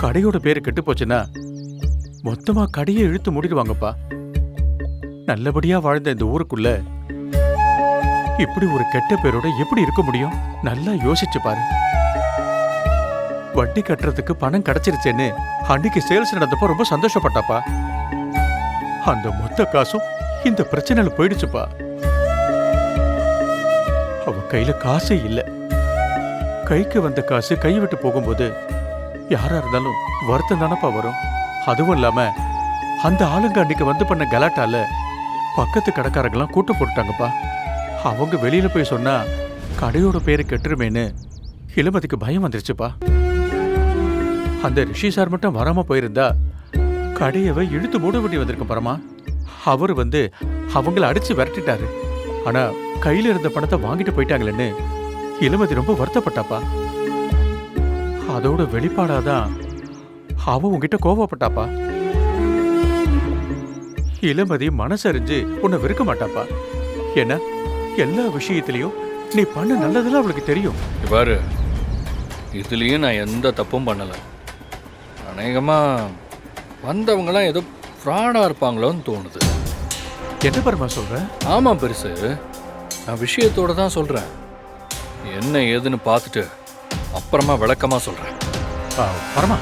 கடையோட பேரு கெட்டு போச்சுன்னா மொத்தமா கடையை இழுத்து மூடிடுவாங்கப்பா. நல்லபடியா வாழ்ந்த இந்த ஊருக்குள்ள இப்படி ஒரு கெட்ட பேரோட எப்படி இருக்க முடியும்? நல்லா யோசிச்சு பாரு. வட்டி கட்டுறதுக்கு பணம் கிடைச்சிருச்சேன்னு அன்னைக்கு சேல்ஸ் நடந்தப்ப ரொம்ப சந்தோஷப்பட்டாப்பா. அந்த மொத்த காசும் இந்த பிரச்சனையில போயிடுச்சுப்பா. அவ கையில காசே இல்ல. கைக்கு வந்த காசு கை விட்டு போகும்போது யாரா இருந்தாலும் வருத்தம் தானப்பா வரும். அதுவும் இல்லாம அந்த ஆளுங்க அன்னைக்கு வந்து பண்ண கலாட்டால பக்கத்து கடைக்காரங்களாம் கூட்டம் போட்டுட்டாங்கப்பா. அவங்க வெளியில போய் சொன்னா கடையோட பேரு கெட்டுருமேன்னு இளமதிக்கு பயம் வந்துருச்சுப்பா. அந்த ரிஷி சார் மட்டும் வராம போயிருந்தா கடையவை இழுத்து மூட வேண்டி வந்திருக்க பரமா. அவர் வந்து அவங்கள அடிச்சு விரட்டிட்டாரு. ஆனா கையில இருந்த பணத்தை வாங்கிட்டு போயிட்டாங்களேன்னு இளமதி ரொம்ப வருத்தப்பட்டாப்பா. அதோட வெளிப்பாடாதான் அவ உங்ககிட்ட கோவப்பட்டாப்பா. இளமதி மனசறிஞ்சு உன்னை வெறுக்க மாட்டாப்பா. ஏன்னா எல்லா விஷயத்திலையும் நீ பண்ண நல்லதெல்லாம் அவளுக்கு தெரியும். பாரு, இதுலயும் நான் எந்த தப்பும் பண்ணல. அநேகமா வந்தவங்கலாம் ஏதோ ஃப்ராடா இருப்பாங்களோன்னு தோணுது. என்ன பரமா சொல்ற? ஆமா பெருசு, நான் விஷயத்தோட தான் சொல்றேன். என்ன ஏதுன்னு பார்த்துட்டு அப்புறமா விளக்கமா சொல்றேன். பரமா,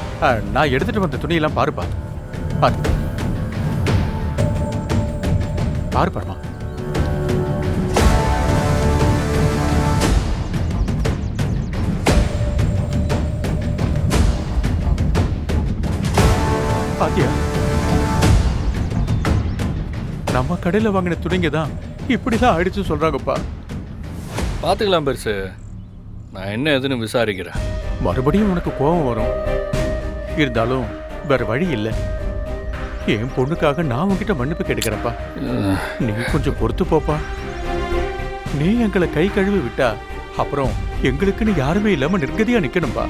நான் எடுத்துட்டு வந்த துணியெல்லாம் பாருப்பா. பாரு பாரு பரமா. பாத்தியா, நம்ம கடையில வாங்கின துணிங்க தான் இப்படிதான் ஆயிடுச்சு சொல்றாங்கப்பா. பார்த்துக்கலாம் பெருசு, நான் என்ன ஏதுன்னு விசாரிக்கிறேன். மறுபடியும் உனக்கு கோபம் வரும். இருந்தாலும் வேற வழி இல்லை. என் பொண்ணுக்காக நான் உன்கிட்ட மன்னிப்பு கேட்டுக்கிறேன்ப்பா. நீ கொஞ்சம் பொறுத்து போப்பா. நீ எங்களை கை கழுவி விட்டா அப்புறம் எங்களுக்குன்னு யாருமே இல்லாம நிர்கதியா நிக்கணும்பா.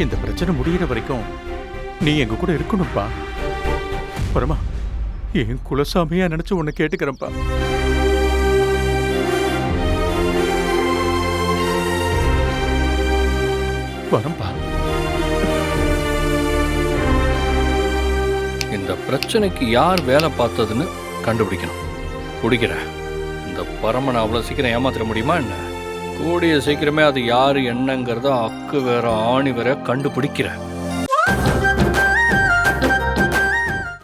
இந்த பிரச்சனை முடிகிற வரைக்கும் நீ எங்க கூட இருக்கணும்பா. பரமா, என் குலசாமியா நினைச்சு உன்னை கேட்டுக்கிறேன்ப்பா. வரம்பா. இந்த பிரச்சனைக்கு யார் வேலை பார்த்ததுன்னு கண்டுபிடிக்கணும். பிடிக்கிறேன். இந்த பரமனை அவ்வளோ சீக்கிரம் ஏமாத்திர முடியுமா என்ன? கூடிய சீக்கிரமே அது யாரு என்னங்கிறத அக்கு வேற ஆணி வேற கண்டுபிடிக்கிறேன்.